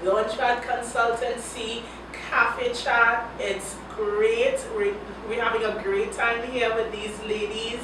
LaunchPad Consultancy, Cafe Chat. It's great. We're having a great time here with these ladies,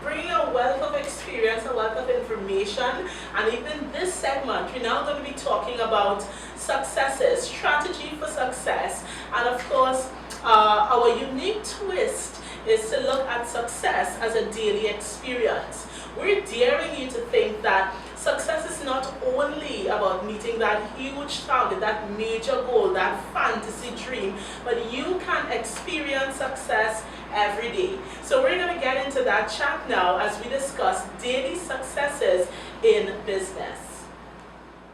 bringing a wealth of experience, a wealth of information. And even this segment, we're now going to be talking about successes, strategy for success, and of course, our unique twist is to look at success as a daily experience. We're daring you to think that success is not only about meeting that huge target, that major goal, that fantasy dream, but you can experience success every day. So we're going to get into that chat now as we discuss daily successes in business.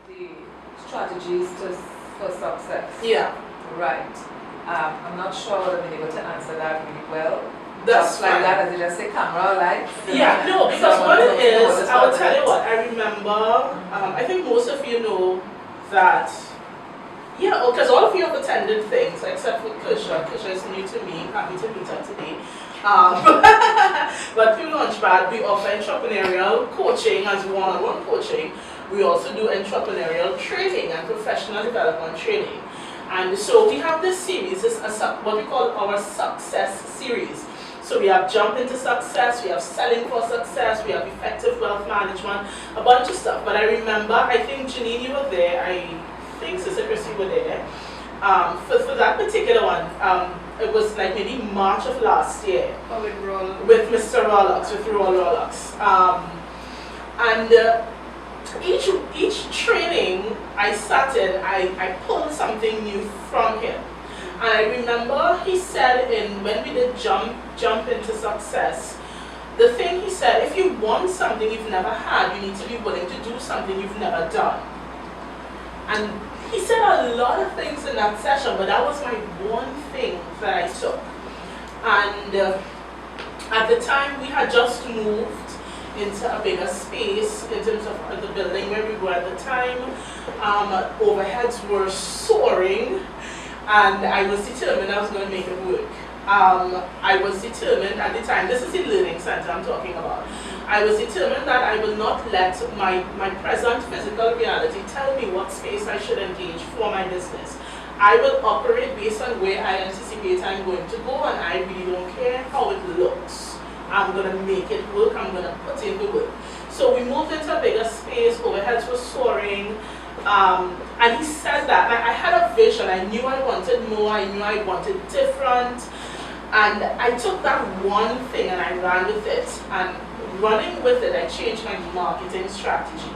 The strategies for success. Yeah. Right. I'm not sure whether I've been able to answer that really well. That's just like fine. that, as you just say, camera lights. Yeah, no, because what it is, I will tell you what, I remember, I think most of you know that, yeah, because all of you have attended things, except for Kersha. Kersha is new to me, happy to meet her today. But through LaunchPad, we offer entrepreneurial coaching as one-on-one coaching. We also do entrepreneurial training and professional development training. And so we have this series, this is what we call our success series. So we have jump into success, we have selling for success, we have effective wealth management, a bunch of stuff. But I remember, I think Janine, you were there, I think Sister Christy were there. For that particular one, it was like maybe March of last year. Oh, with Mr. Rollocks, with Roll Rollocks. Each training I started, I pulled something new from him. And I remember he said when we did jump into success, the thing he said, if you want something you've never had, you need to be willing to do something you've never done. And he said a lot of things in that session, but that was my one thing that I took. And at the time we had just moved into a bigger space in terms of the building where we were at the time. Overheads were soaring. And I was determined I was going to make it work. I was determined at the time, this is the learning center I'm talking about. I was determined that I will not let my present physical reality tell me what space I should engage for my business. I will operate based on where I anticipate I'm going to go, and I really don't care how it looks. I'm going to make it work, I'm going to put in the work. So we moved into a bigger space, overheads were soaring. And he said that, like, I had a vision, I knew I wanted more, I knew I wanted different, and I took that one thing and I ran with it, and running with it, I changed my marketing strategy,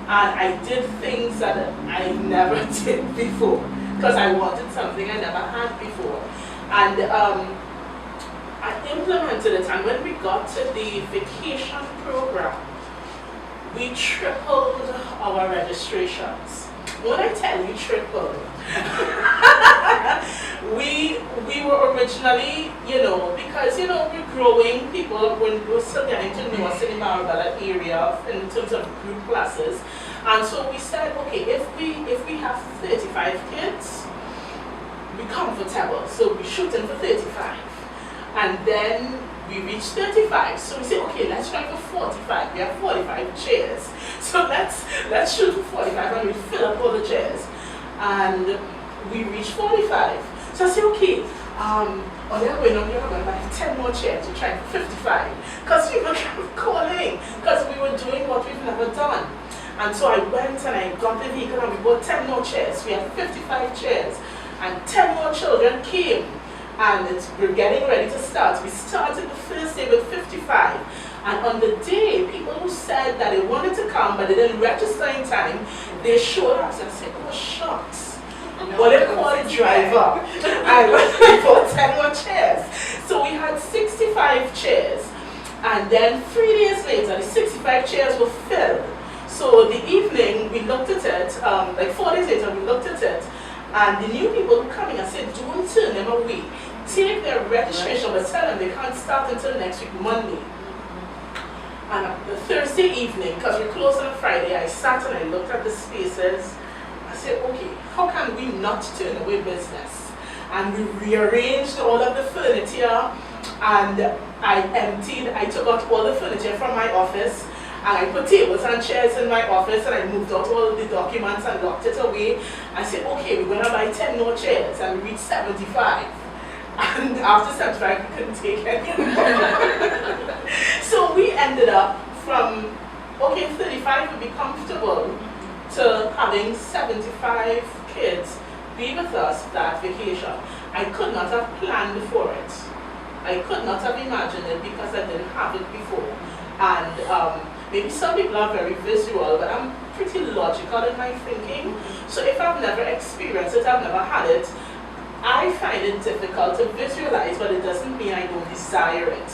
and I did things that I never did before, because I wanted something I never had before, and I implemented it, and when we got to the vacation program, we tripled our registrations. When I tell you tripled, we were originally, because, we're growing, people, when we're still getting to know us in the Marabella area in terms of group classes. And so we said, okay, if we have 35 kids, we're comfortable. So we're shooting for 35. And then we reached 35, so we said, okay, let's try for 45. We have 45 chairs, so let's shoot for 45, and we fill up all the chairs, and we reached 45. So I said, okay, they're going to buy 10 more chairs to try for 55, because people kept calling, because we were doing what we've never done. And so I went and I got the vehicle and we bought 10 more chairs. We had 55 chairs, and 10 more children came. And we're getting ready to start. We started the first day with 55. And on the day, people who said that they wanted to come but they didn't register in time, they showed up and said, oh, shucks. What they call a driver. And we bought 10 more chairs. So we had 65 chairs. And then 3 days later, the 65 chairs were filled. So the evening, we looked at it, like 4 days later, we looked at it. And the new people who come in, I said, don't turn them away. Take their registration, but tell them they can't start until next week, Monday. And the Thursday evening, because we're closed on a Friday, I sat and I looked at the spaces. I said, okay, how can we not turn away business? And we rearranged all of the furniture, and I took out all the furniture from my office, And I put tables and chairs in my office, and I moved out all the documents and locked it away. I said, okay, we're going to buy 10 more chairs, and we reached 75. And after 75, we couldn't take any more. So we ended up from, okay, 35 would be comfortable, to having 75 kids be with us that vacation. I could not have planned for it. I could not have imagined it because I didn't have it before. And maybe some people are very visual, but I'm pretty logical in my thinking. So if I've never experienced it, I've never had it, I find it difficult to visualize, but it doesn't mean I don't desire it.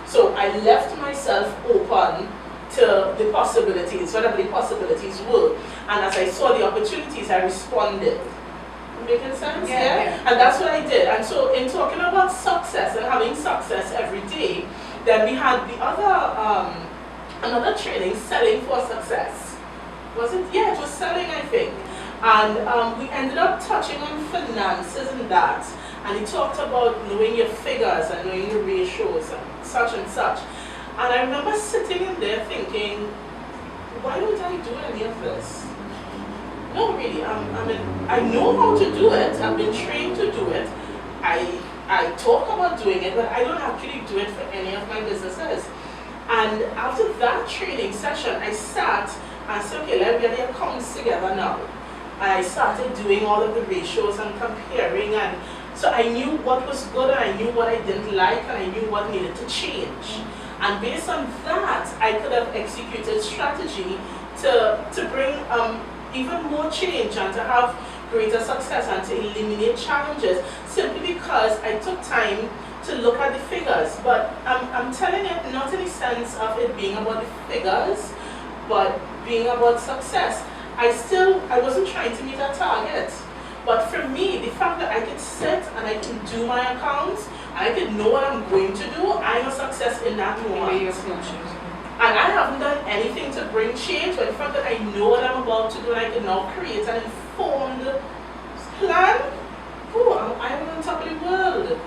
So I left myself open to the possibilities, whatever the possibilities were. And as I saw the opportunities, I responded. Making sense? Yeah. And that's what I did. And so in talking about success and having success every day, then we had the other, another training, selling for success. Was it? Yeah, it was selling, I think. And we ended up touching on finances and that. And he talked about knowing your figures and knowing your ratios and such and such. And I remember sitting in there thinking, why don't I do any of this? No, really, I know how to do it. I've been trained to do it. I talk about doing it, but I don't actually do it for any of my businesses. And after that training session, I sat and said, okay, let's get the accounts together now. And I started doing all of the ratios and comparing, and so I knew what was good and I knew what I didn't like and I knew what needed to change. And based on that, I could have executed strategy to bring even more change and to have greater success and to eliminate challenges, simply because I took time to look at the figures. But I'm telling it not in the sense of it being about the figures, but being about success. I wasn't trying to meet a target. But for me, the fact that I could sit and I can do my accounts, I could know what I'm going to do, I'm a success in that moment. And I haven't done anything to bring change, but the fact that I know what I'm about to do and I can now create an informed plan, I'm on top of the world.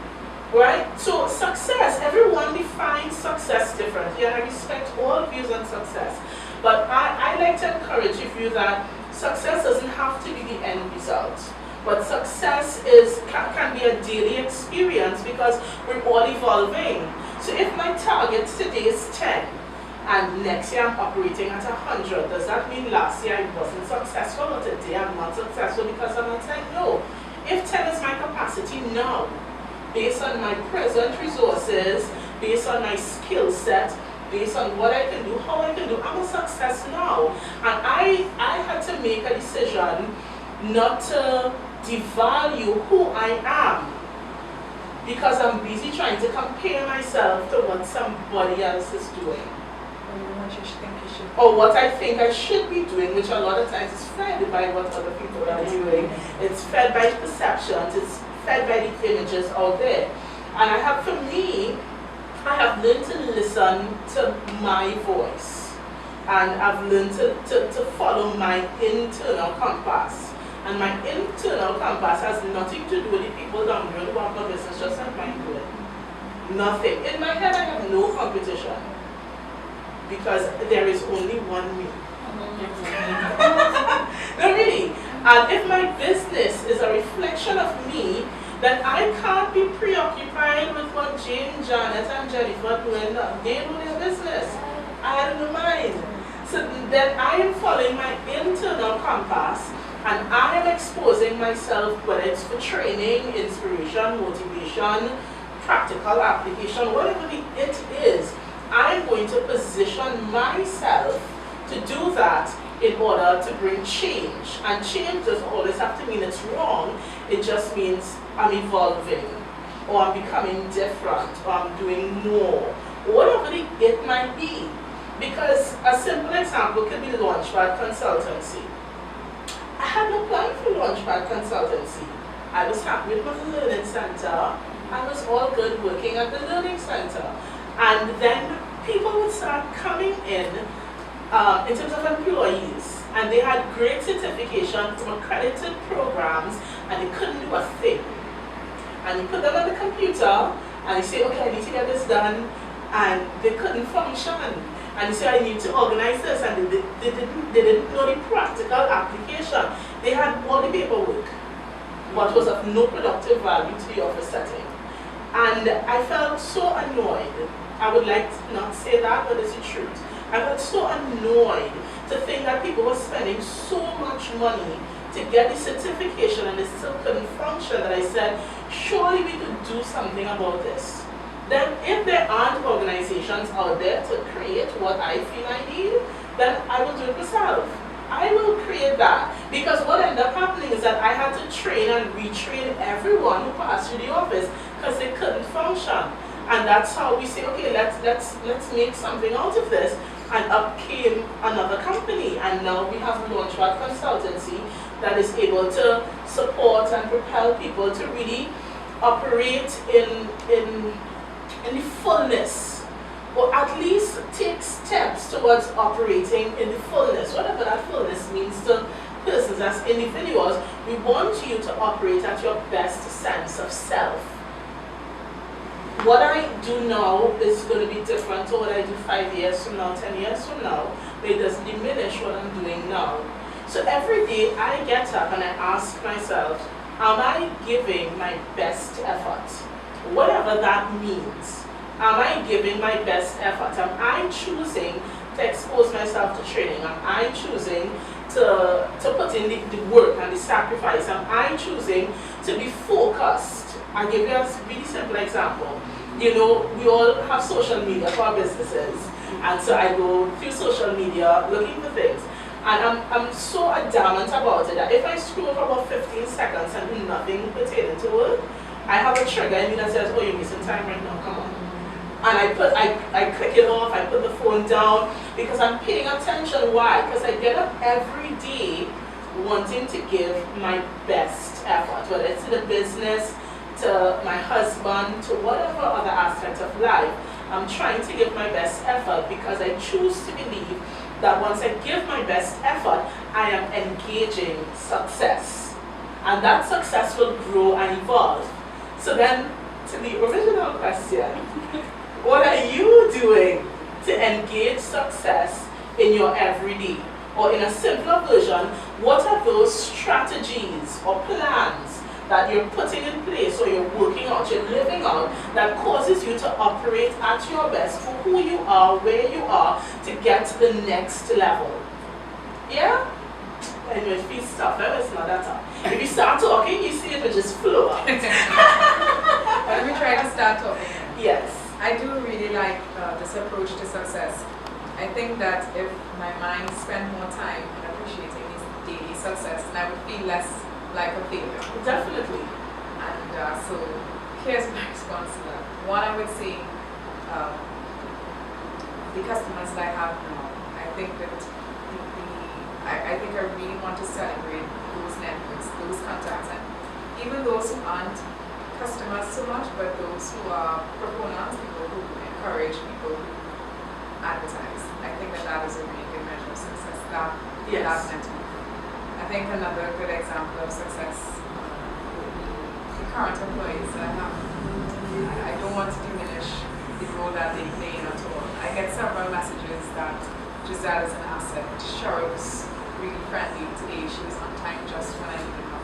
Right? So success, everyone defines success differently, and I respect all views on success. But I like to encourage you that success doesn't have to be the end result. But success can be a daily experience because we're all evolving. So if my target today is 10, and next year I'm operating at 100, does that mean last year I wasn't successful, or today I'm not successful because I'm at 10? No. If 10 is my capacity now, based on my present resources, based on my skill set, based on what I can do, how I can do, I'm a success now. And I had to make a decision not to devalue who I am because I'm busy trying to compare myself to what somebody else is doing. Or what I think I should be doing, which a lot of times is fed by what other people are doing. It's fed by perceptions, it's fed by the images out there. And for me, I have learned to listen to my voice. And I've learned to follow my internal compass. And my internal compass has nothing to do with the people down the road who have no business, just like mine doing. Nothing. In my head, I have no competition. Because there is only one me. No, really. And if my business is a reflection of me, then I can't be preoccupied with what Jane, Janet, and Jennifer are doing. They do their business. I don't know mine. So then I am following my internal compass, and I am exposing myself, whether it's for training, inspiration, motivation, practical application, whatever it is. I'm going to position myself to do that in order to bring change. And change doesn't always have to mean it's wrong. It just means I'm evolving, or I'm becoming different, or I'm doing more, or whatever it might be. Because a simple example could be LaunchPad Consultancy. I had no plan for LaunchPad Consultancy. I was happy with my learning center. I was all good working at the learning center. And then people would start coming in terms of employees, and they had great certification from accredited programs, and they couldn't do a thing. And you put them on the computer, and you say, okay, I need to get this done, and they couldn't function And you say, I need to organize this, and they didn't know the practical application. They had all the paperwork, but was of no productive value to the office setting. And I felt so annoyed. I would like to not say that, but it's the truth. I felt so annoyed to think that people were spending so much money to get the certification and it still couldn't function, that I said, surely we could do something about this. Then if there aren't organizations out there to create what I feel I need, then I will do it myself. I will create that. Because what ended up happening is that I had to train and retrain everyone who passed through the office because they couldn't function. And that's how we say, okay, let's make something out of this. And up came another company, and now we have LaunchPad Consultancy that is able to support and propel people to really operate in the fullness, or at least take steps towards operating in the fullness, whatever that fullness means to persons as individuals. We want you to operate at your best sense of self. What I do now is going to be different to what I do 5 years from now, 10 years from now, but it doesn't diminish what I'm doing now. So every day I get up and I ask myself, am I giving my best effort? Whatever that means. Am I giving my best effort? Am I choosing to expose myself to training? Am I choosing to put in the work and the sacrifice? Am I choosing to be focused? I'll give you a really simple example. You know, we all have social media for our businesses, and so I go through social media looking for things. And I'm so adamant about it that if I scroll for about 15 seconds and do nothing pertaining to it, I have a trigger in me that says, oh, you're wasting time right now, come on. And I click it off, I put the phone down, because I'm paying attention. Why? Because I get up every day wanting to give my best effort, whether it's in the business, to my husband, to whatever other aspect of life. I'm trying to give my best effort because I choose to believe that once I give my best effort, I am engaging success. And that success will grow and evolve. So then, to the original question, what are you doing to engage success in your everyday? Or in a simpler version, what are those strategies or plans that you're putting in place, or you're working out, you're living out, that causes you to operate at your best for who you are, where you are, to get to the next level? Yeah? Anyway, if you stop, it's not that tough. If you start talking, you see it will just flow out. Let me try to start talking. Yes. I do really like this approach to success. I think that if my mind spent more time in appreciating this daily success, then I would feel less like a failure. Definitely. And so here's my response to that. One, I would say the customers that I have now, I think that I think I really want to celebrate those networks, those contacts, and even those who aren't customers so much, but those who are proponents, people who encourage, people who advertise. I think that is a really good measure of success. That meant to me. I think another good example of success would be the current employees that I have. I don't want to diminish the role that they play at all. I get several messages that Giselle is an asset. Cheryl was really friendly today. She was on time just when I needed her.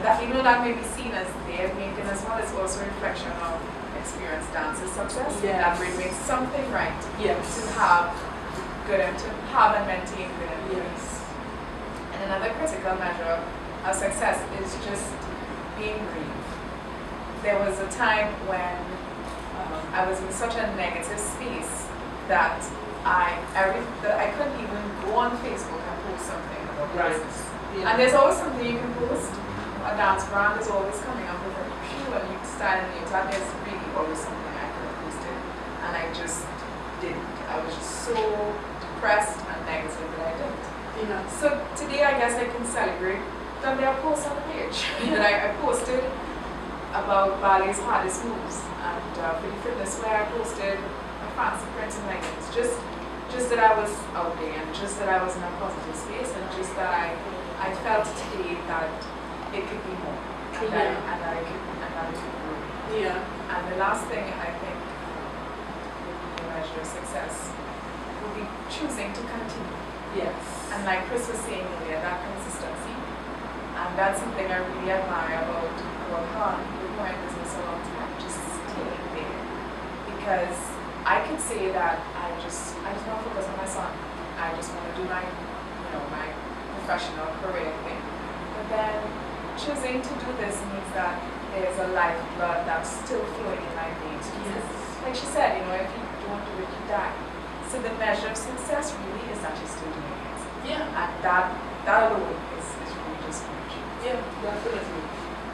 That even though that may be seen as their making as well, it's also a reflection of experienced dancer success. Yes. That we're doing something right Yes. to have and maintain good employees. And another critical measure of success is just being brave. There was a time when I was in such a negative space that I couldn't even go on Facebook and post something about business. Yeah. And there's always something you can post. A dance brand is always coming up with a new shoe and new style and new tag. There's really always something I could have posted, and I just didn't. I was just so depressed and negative that I didn't. Yeah. So today I guess I can celebrate that there are posts on the page. That I posted about ballet's hardest moves, and for the fitness wear I posted a fancy prints and leggings. Just that I was out there, and just that I was in a positive space, and just that I felt today that it could be more, and that it could grow. Yeah. And the last thing I think measure of success would be choosing to continue. Yes. And like Chris was saying earlier, that consistency. And that's something I really admire about her. We've been in business a long time, just staying there. Because I could say that I just not focus on my son. I just want to do my, my professional career thing. But then choosing to do this means that there's a lifeblood that's still flowing in my veins. Yes. Like she said, if you don't do it, you die. So the measure of success really is that you're still doing it. Yeah. And that alone is really just huge. Yeah, definitely.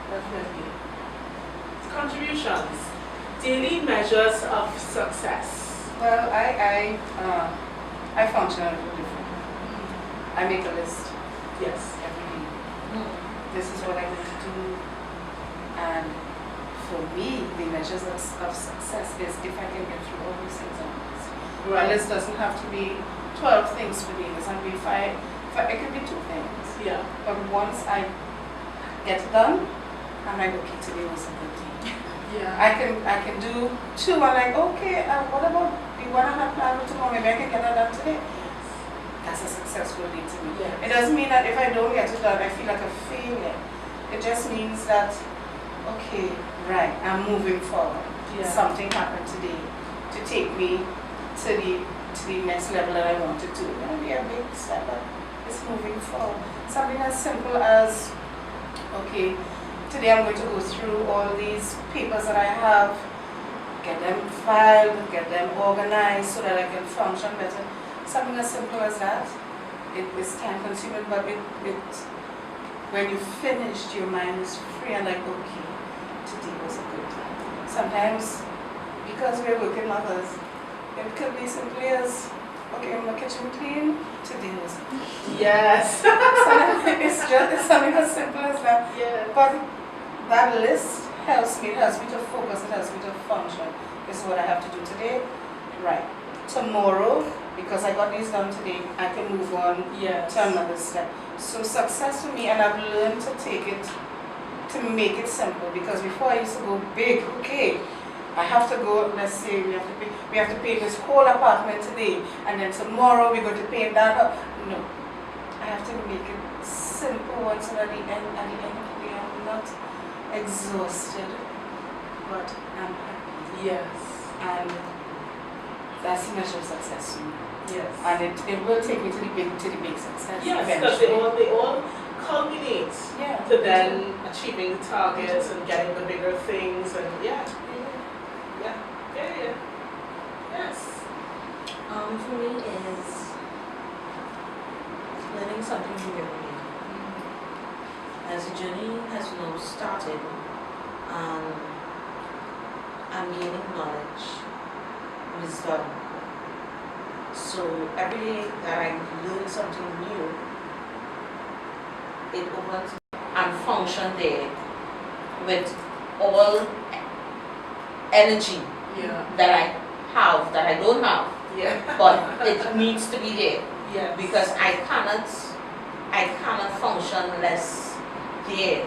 Definitely. Contributions. Daily measures of success. Well, I function a little different. I make a list Yes. every day. This is what I need to do. And for me, the measures of success is if I can get through all these things on my list. My list doesn't have to be 12 things per day. It doesn't have to be 5. It could be 2 things. Yeah. But once I get it done, I'm like, okay, today was a good day. Yeah. I can do 2. I'm like, okay, what about the one I have planned for tomorrow? Maybe I can get that done today. That's a successful day to me. Yes. It doesn't mean that if I don't get it done, I feel like a failure. It just means that, okay, right, I'm moving forward. Yeah. Something happened today to take me to the next level that I wanted to. It won't be a big step, but it's moving forward. Something as simple as, okay, today I'm going to go through all these papers that I have, get them filed, get them organized so that I can function better. Something as simple as that. It is time consuming, but when you finished, your mind is free and like, okay, today was a good day. Sometimes, because we're working mothers, it could be simply as, okay, my kitchen clean, today was a good day. Yes. It's something as simple as that. Yeah. But that list helps me. It helps me to focus. It helps me to function. This is what I have to do today. Right. Tomorrow, because I got these done today, I can move on Yes. to another step. So success for me, and I've learned to take it, to make it simple. Because before I used to go big. Okay, I have to go. Let's say we have to paint this whole apartment today, and then tomorrow we're going to paint that. No, I have to make it simple once, and at the end of the day, I'm not exhausted, but I'm happy. Yes. And that's the measure of success for me. Yes. And it will take me to the big success. Yes, because they all culminate Yeah. to then achieving the targets and getting the bigger things and yeah. Yes. For me is learning something new every day. As the journey has now started, I'm gaining knowledge, wisdom. So every day that I learn something new, it opens and function there with all energy Yeah. that I have, that I don't have, Yeah. but it needs to be there Yeah. because I cannot function less there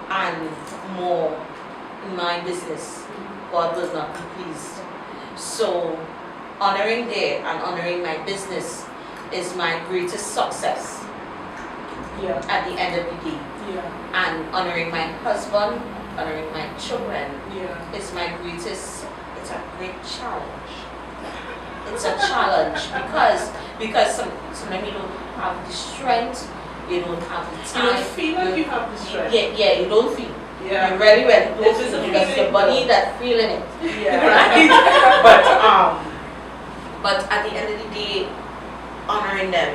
and more in my business. God will not be pleased. So honoring there and honoring my business is my greatest success Yeah. at the end of the day. Yeah. And honoring my husband, honoring my children Yeah. is my greatest, it's a great challenge. It's a challenge because sometimes you don't have the strength, you don't have the You time. don't feel like you have the strength. Yeah, you don't feel. Yeah. You very well don't This is feel a because feeling. your body that's feeling it. Yeah. Right? But at the end of the day, honoring them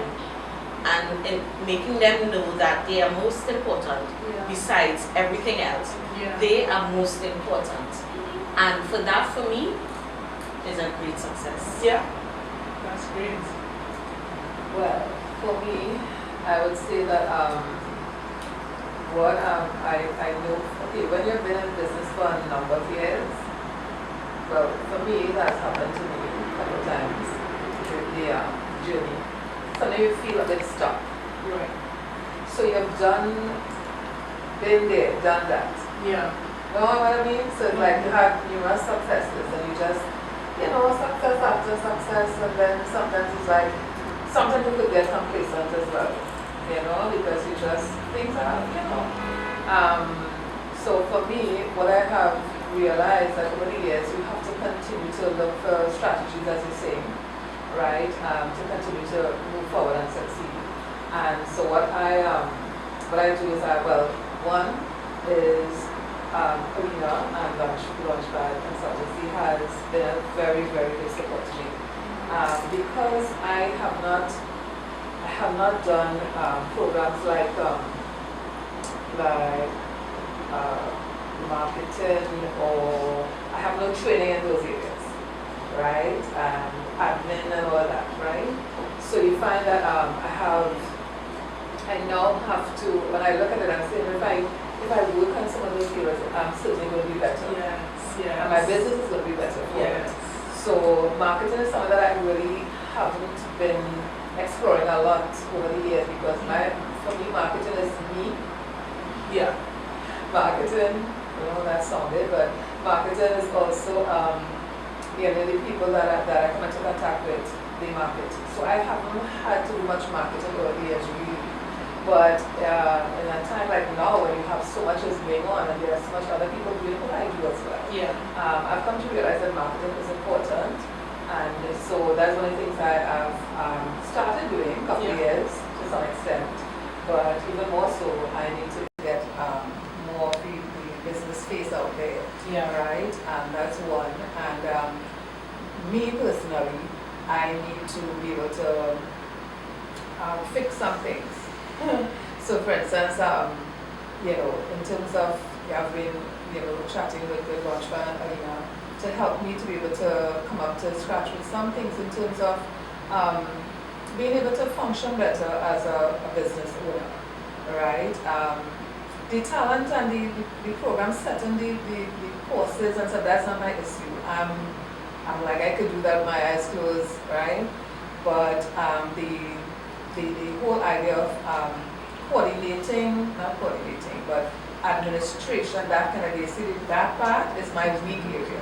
and making them know that they are most important Yeah. besides everything else. Yeah. They are most important. And for that, for me, is a great success. Yeah. That's great. Well, for me, I would say that what I know, okay, when you've been in business for a number of years, well, for me, that's happened to me a couple of times during the journey. Sometimes you feel a bit stuck. Right. So you've been there, done that. Yeah. You know what I mean? So it's like you have numerous successes and you just you know, success after success, and then sometimes it's like, sometimes you could get complacent as well, you know, because you just, things are, you know. So for me, what I have realized that over the years, you have to continue to look for strategies, as you're saying, right, to continue to move forward and succeed. And so what I do is one is Alina and LaunchPad Consultancy has been a very, very big support to me. Because I have not done programs like marketing, or I have no training in those areas, right? Admin and all that, right? So you find that I now have to, when I look at it, I'm saying if I work on some of those areas, I'm certainly going to be better. Yes, yes. And my business is going to be better for it. So marketing is something that I really haven't been exploring a lot over the years, because for me, marketing is me. Yeah. Marketing, you know, that sounded, but marketing is also, you know, the people that I come into contact with, they market. So I haven't had to do much marketing over the years, really. But in a time like now, when you have so much is going on and there are so much other people doing what I do as well, I've come to realize that marketing is important. And so that's one of the things I've started doing a couple of years to some extent. But even more so, I need to get more of the business face out there, right? And that's one. And me personally, I need to be able to fix some things. So for instance, you know, in terms of, I've been, you know, chatting with LaunchPad and Alina to help me to be able to come up to scratch with some things in terms of being able to function better as a business owner, right? The talent and the program setting, the courses and stuff, that's not my issue. I'm like, I could do that with my eyes closed, right? But the whole idea of not coordinating, but administration, that kind of basic, that part is my weak area.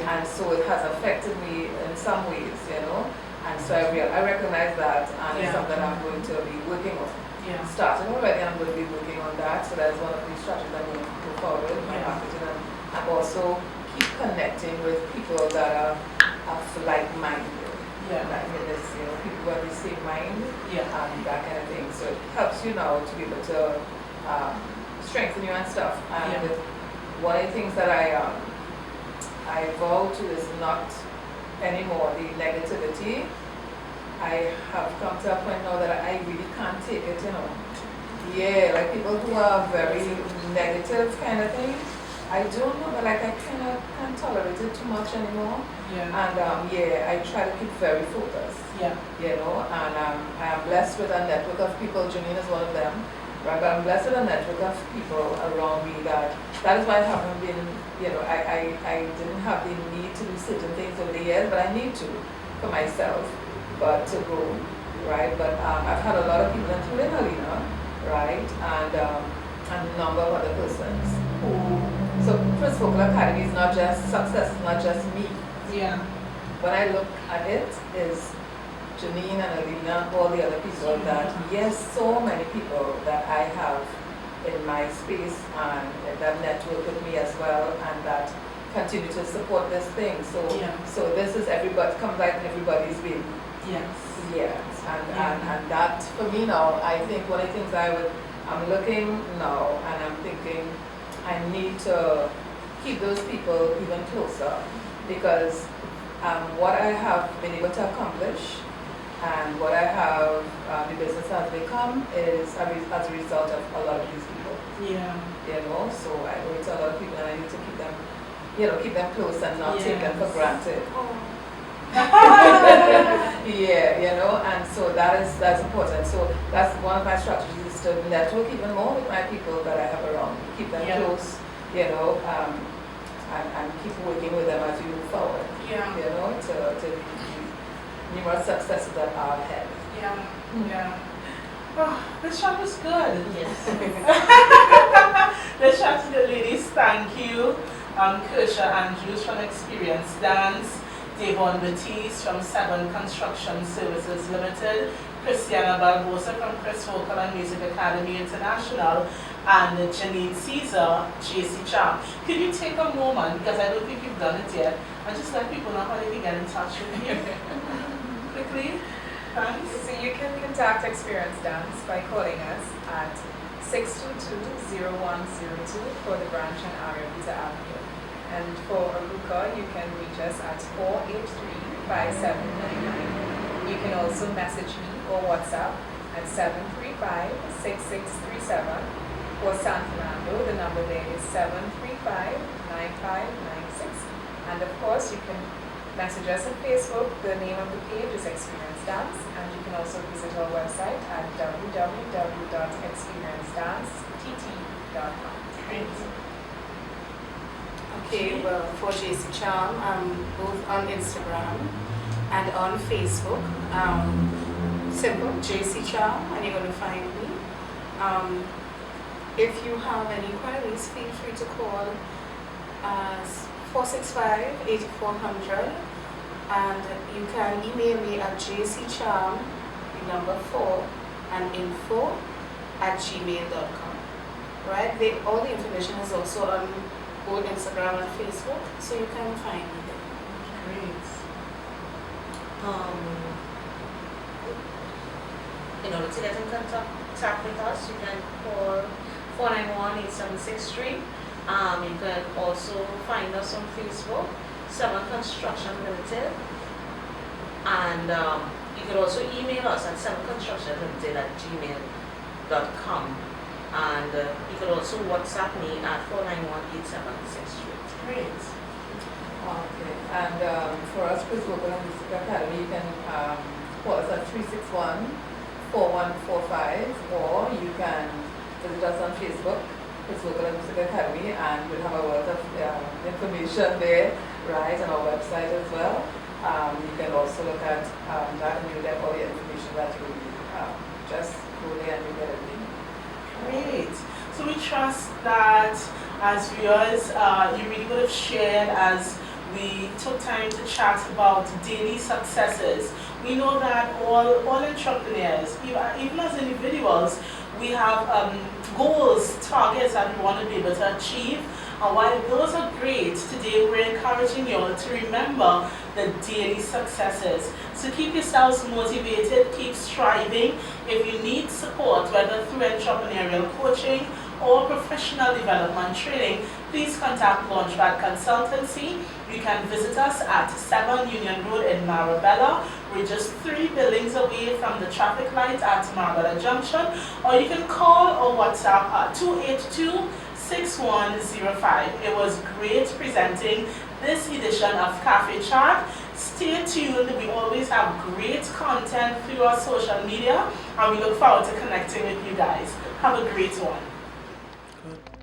And so it has affected me in some ways, you know. And so I recognize that, and it's something I'm going to be working on. Starting already, I'm going to be working on that. So that's one of the strategies I'm going to go forward with my marketing, and also keep connecting with people that are like-minded. Like this, you know, people who have the same mind, and that kind of thing. So it helps you now to be able to strengthen you and stuff. And one of the things that I vow to is not anymore the negativity. I have come to a point now that I really can't take it, you know. Like people who are very negative kind of thing. I don't know, but like I kind of can't tolerate it too much anymore. And I try to keep very focused. You know, and I am blessed with a network of people. Janine is one of them. Right, but I'm blessed with a network of people around me that is why I haven't been, you know, I didn't have the need to do certain things over the years, but I need to for myself, but to grow, right? But I've had a lot of people, including Alina, right, and a number of other persons who. So First Vocal Academy is not just success, it's not just me. When I look at it, is Janine and Alina, all the other people that, yes, so many people that I have in my space and that network with me as well, and that continue to support this thing. So this is everybody, comes like everybody's baby. And that for me now, I think one of the things I'm looking now and I'm thinking I need to keep those people even closer, because what I have been able to accomplish and what I have, the business has become is as a result of a lot of these people. You know, so I owe it to a lot of people, and I need to keep them, you know, keep them close and not take them for granted. You know, and so that's important. So that's one of my strategies, is to network even more with my people that I have around, keep them close, you know, and keep working with them as we move forward. You know, to the numerous successes that are ahead. Oh, this chat was good. This chat is good, ladies. Thank you, Kersha and Jules, for an experience dance. Davonne Baptiste from 7 Construction Services Limited, Christiana Balbosa from Chris Vocal and Music Academy International, and Janine Caesar, JC Charm. Could you take a moment, because I don't think you've done it yet, and just let people know how they can get in touch with you? Quickly, thanks. So you can contact Experience Dance by calling us at 622-0102 for the branch on Arabiza Avenue. And for Aruka, you can reach us at 483-5799. You can also message me or WhatsApp at 735-6637. For San Fernando, the number there is 735-9596. And of course, you can message us on Facebook. The name of the page is Experience Dance, and you can also visit our website at www.experiencedancett.com. Great. Okay, well, for JC Charm, I'm both on Instagram and on Facebook. Simple, JC Charm, and you're going to find me. If you have any queries, feel free to call 465-8400, and you can email me at jccharm, the number 4, and info@gmail.com. Right? All the information is also on both Instagram and Facebook, so you can find me there. Great. In order to get in contact with us, you can call 491-8763. You can also find us on Facebook, 7 Construction Limited. And you can also email us at 7constructionlimited@gmail.com. And you can also WhatsApp me at 491-8763. Great. Okay, and for us, Chris Vocal and Music Academy, you can call us at 361-4145, or you can visit us on Facebook, Chris Vocal and Music Academy, and we'll have a lot of information there, right, on our website as well. You can also look at that, and you'll get all the information that you need. Just go there and you get everything. Great. So we trust that as viewers, you really would have shared as we took time to chat about daily successes. We know that all entrepreneurs, even as individuals, we have goals, targets that we want to be able to achieve. And while those are great, today we're encouraging you all to remember the daily successes. So keep yourselves motivated, keep striving. If you need support, whether through entrepreneurial coaching or professional development training, please contact LaunchPad Consultancy. You can visit us at 7 Union Road in Marabella. We're just 3 buildings away from the traffic light at Marabella Junction. Or you can call or WhatsApp at 282-6105. It was great presenting this edition of Cafe Chat. Stay tuned. We always have great content through our social media, and we look forward to connecting with you guys. Have a great one. Good.